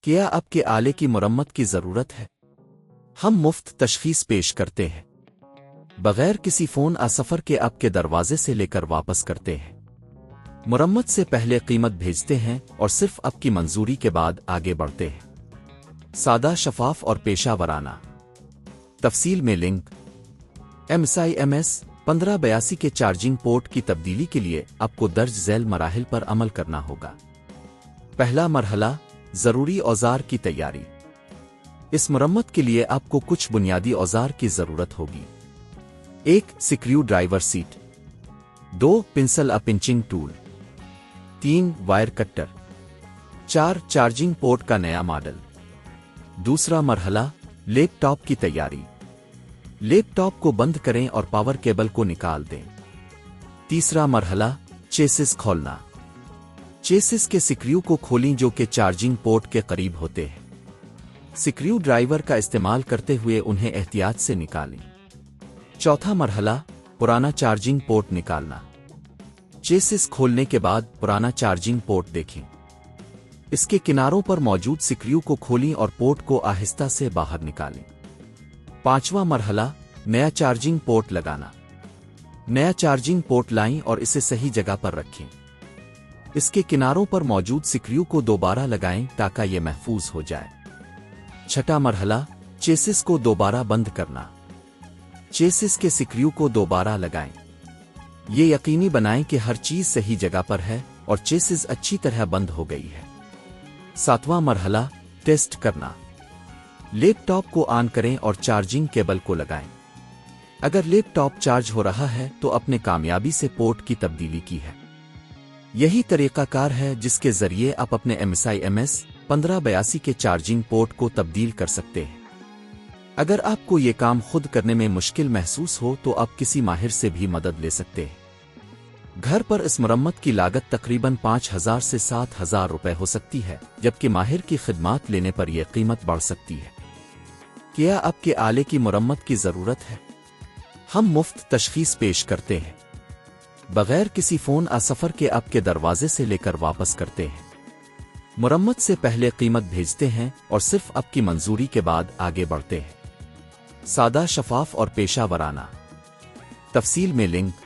کیا اب کے آلے کی مرمت کی ضرورت ہے؟ ہم مفت تشخیص پیش کرتے ہیں بغیر کسی فون سفر کے اب کے دروازے سے لے کر واپس کرتے ہیں۔ مرمت سے پہلے قیمت بھیجتے ہیں اور صرف اب کی منظوری کے بعد آگے بڑھتے ہیں۔ سادہ، شفاف اور پیشہ ورانہ۔ تفصیل میں لنک۔ Msi Ms-1582 کے چارجنگ پورٹ کی تبدیلی کے لیے آپ کو درج ذیل مراحل پر عمل کرنا ہوگا۔ پہلا مرحلہ، ضروری اوزار کی تیاری۔ اس مرمت کے لیے آپ کو کچھ بنیادی اوزار کی ضرورت ہوگی۔ 1 screw driver set, 2 pencil punching tool, 3 wire cutter, 4 charging port کا نیا ماڈل۔ دوسرا مرحلہ، لیپ ٹاپ کی تیاری۔ لیپ ٹاپ کو بند کریں اور پاور کیبل کو نکال دیں۔ تیسرا مرحلہ، چیسس کھولنا۔ چیسس کے سکریو کو کھولیں جو کہ چارجنگ پورٹ کے قریب ہوتے ہیں۔ سکریو ڈرائیور کا استعمال کرتے ہوئے انہیں احتیاط سے نکالیں۔ چوتھا مرحلہ، پرانا چارجنگ پورٹ نکالنا۔ چیسس کھولنے کے بعد پرانا چارجنگ پورٹ دیکھیں۔ اس کے کناروں پر موجود سکریو کو کھولیں اور پورٹ کو آہستہ سے باہر نکالیں۔ پانچواں مرحلہ، نیا چارجنگ پورٹ لگانا۔ نیا چارجنگ پورٹ لائیں اور اسے صحیح جگہ پر رکھیں۔ اس کے کناروں پر موجود سکریو کو دوبارہ لگائیں تاکہ یہ محفوظ ہو جائے۔ چھٹا مرحلہ، چیسس کو دوبارہ بند کرنا۔ چیسس کے سکریو کو دوبارہ لگائیں۔ یہ یقینی بنائیں کہ ہر چیز صحیح جگہ پر ہے اور چیسس اچھی طرح بند ہو گئی ہے۔ ساتواں مرحلہ، ٹیسٹ کرنا۔ لیپ ٹاپ کو آن کریں اور چارجنگ کیبل کو لگائیں۔ اگر لیپ ٹاپ چارج ہو رہا ہے تو اپنے کامیابی سے پورٹ کی تبدیلی کی ہے۔ یہی طریقہ کار ہے جس کے ذریعے آپ اپنے Msi Ms-1582 کے چارجنگ پورٹ کو تبدیل کر سکتے ہیں۔ اگر آپ کو یہ کام خود کرنے میں مشکل محسوس ہو تو آپ کسی ماہر سے بھی مدد لے سکتے ہیں۔ گھر پر اس مرمت کی لاگت تقریباً 5,000 سے 7,000 روپے ہو سکتی ہے، جبکہ ماہر کی خدمات لینے پر یہ قیمت بڑھ سکتی ہے۔ کیا آپ کے آلے کی مرمت کی ضرورت ہے؟ ہم مفت تشخیص پیش کرتے ہیں بغیر کسی فون سفر کے آپ کے دروازے سے لے کر واپس کرتے ہیں۔ مرمت سے پہلے قیمت بھیجتے ہیں اور صرف آپ کی منظوری کے بعد آگے بڑھتے ہیں۔ سادہ، شفاف اور پیشہ ورانہ۔ تفصیل میں لنک۔